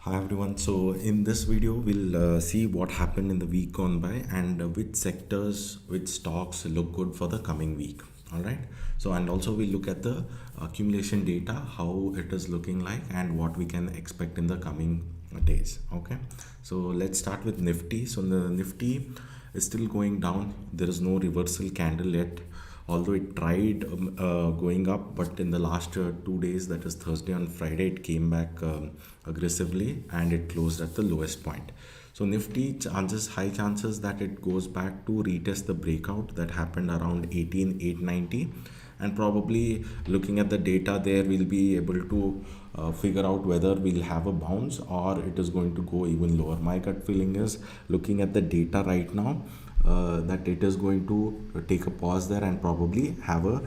Hi everyone. So in this video, we'll see what happened in the week gone by and which sectors, which stocks look good for the coming week. All right. So and also we'll look at the accumulation data, how it is looking like, and what we can expect in the coming days. Okay. So let's start with Nifty. So the Nifty is still going down. There is no reversal candle yet, although it tried going up, but in the last 2 days, that is Thursday and Friday, it came back aggressively and it closed at the lowest point. So Nifty chances, high chances that it goes back to retest the breakout that happened around 18,890, and probably looking at the data there, we'll be able to figure out whether we'll have a bounce or it is going to go even lower. My gut feeling is, looking at the data right now, that it is going to take a pause there and probably have a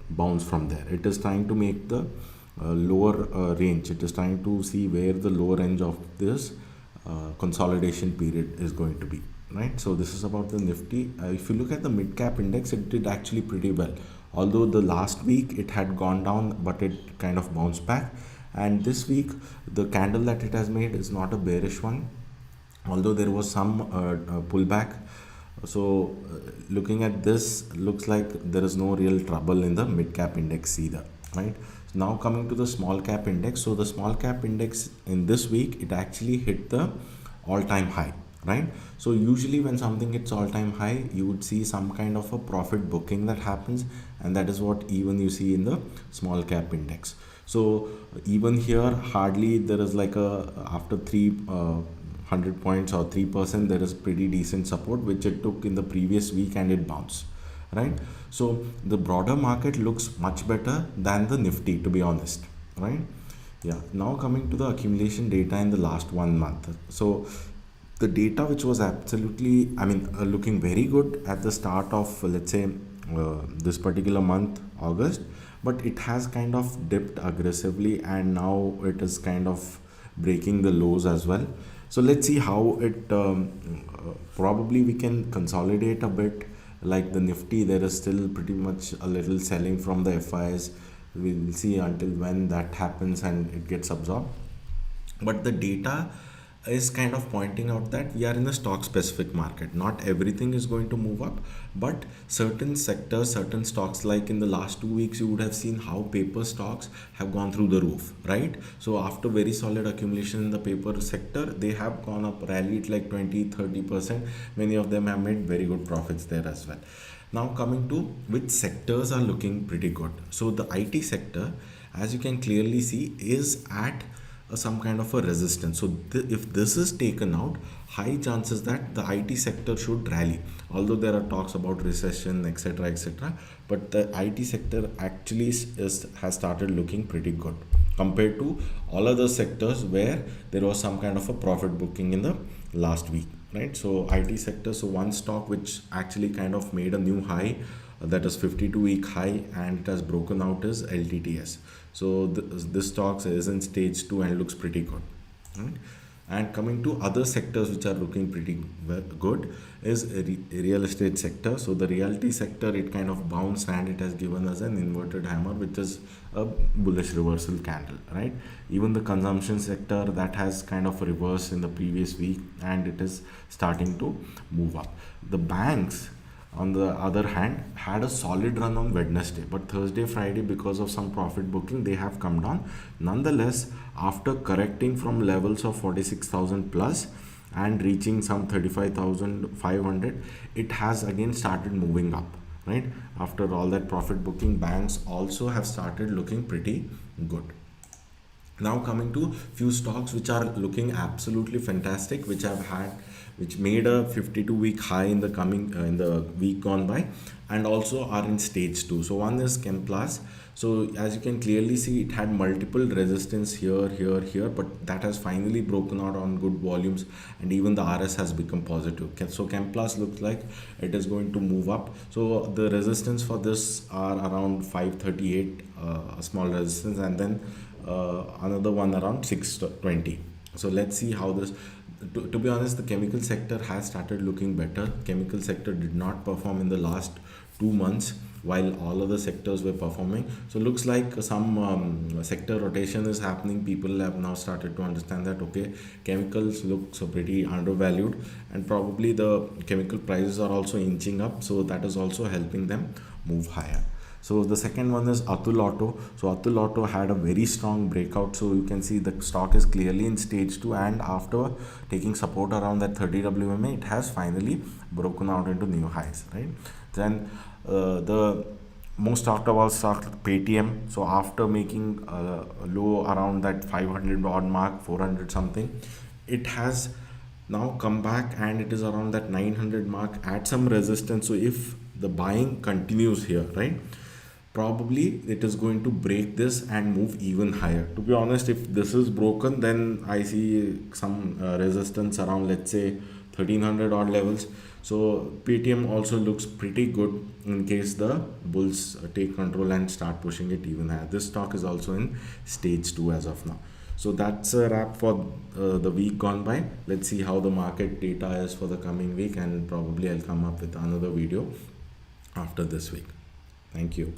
bounce from there. It is trying to make the lower range. It is trying to see where the lower range of this consolidation period is going to be, right? So this is about the Nifty. If you look at the mid cap index, it did actually pretty well, although the last week it had gone down, but it kind of bounced back. And this week, the candle that it has made is not a bearish one, although there was some pullback. So looking at this, looks like there is no real trouble in the mid cap index either, right? Now coming to the small cap index. So the small cap index in this week, it actually hit the all-time high, right? So usually when something hits all-time high, you would see some kind of a profit booking that happens, and that is what even you see in the small cap index. So even here, hardly there is like a, after three 100 points or 3%, there is pretty decent support which it took in the previous week and it bounced, right? So the broader market looks much better than the Nifty, to be honest, right? Yeah. Now coming to the accumulation data in the last 1 month. So the data which was absolutely, looking very good at the start of, let's say, this particular month, August, but it has kind of dipped aggressively and now it is kind of breaking the lows as well. So let's see how it probably we can consolidate a bit. Like the Nifty, there is still pretty much a little selling from the FIs. We'll see until when that happens and it gets absorbed. But the data is kind of pointing out that we are in a stock specific market. Not everything is going to move up, but certain sectors, certain stocks, like in the last 2 weeks, you would have seen how paper stocks have gone through the roof, right? So after very solid accumulation in the paper sector, they have gone up, rallied like 20-30%. Many of them have made very good profits there as well. Now coming to which sectors are looking pretty good. So the IT sector, as you can clearly see, is at some kind of a resistance. So if this is taken out, high chances that the IT sector should rally, although there are talks about recession, etc., etc., but the IT sector actually has started looking pretty good compared to all other sectors where there was some kind of a profit booking in the last week, right? So IT sector, so one stock which actually kind of made a new high, that is 52-week high, and it has broken out, is LTTS. So this stock is in stage 2 and looks pretty good, right? And coming to other sectors which are looking pretty good is real estate sector. So the realty sector, it kind of bounced and it has given us an inverted hammer, which is a bullish reversal candle, right? Even the consumption sector, that has kind of reversed in the previous week and it is starting to move up. The banks, on the other hand, had a solid run on Wednesday, but Thursday, Friday, because of some profit booking, they have come down. Nonetheless, after correcting from levels of 46,000 plus and reaching some 35,500, it has again started moving up, right? After all that profit booking, banks also have started looking pretty good. Now coming to few stocks which are looking absolutely fantastic, which made a 52-week high in the in the week gone by, and also are in stage 2. So one is Chemplast. So as you can clearly see, it had multiple resistance here, but that has finally broken out on good volumes, and even the RS has become positive. So Chemplast looks like it is going to move up. So the resistance for this are around 538, small resistance, and then another one around 620. So let's see how this, to be honest, the chemical sector has started looking better. Chemical sector did not perform in the last 2 months, while all other sectors were performing. So looks like some sector rotation is happening. People have now started to understand that okay, chemicals look so pretty undervalued, and probably the chemical prices are also inching up, so that is also helping them move higher. So the second one is Atul Auto. So Atul Auto had a very strong breakout. So you can see the stock is clearly in stage 2, and after taking support around that 30 WMA, it has finally broken out into new highs, right? Then the most talked about stock Paytm. So after making a low around that 500 odd mark, 400 something, it has now come back and it is around that 900 mark at some resistance. So if the buying continues here, right, probably it is going to break this and move even higher. To be honest, if this is broken, then I see some resistance around, let's say, 1300 odd levels. So Paytm also looks pretty good in case the bulls take control and start pushing it even higher. This stock is also in stage 2 as of now. So that's a wrap for the week gone by. Let's see how the market data is for the coming week, and probably I'll come up with another video after this week. Thank you.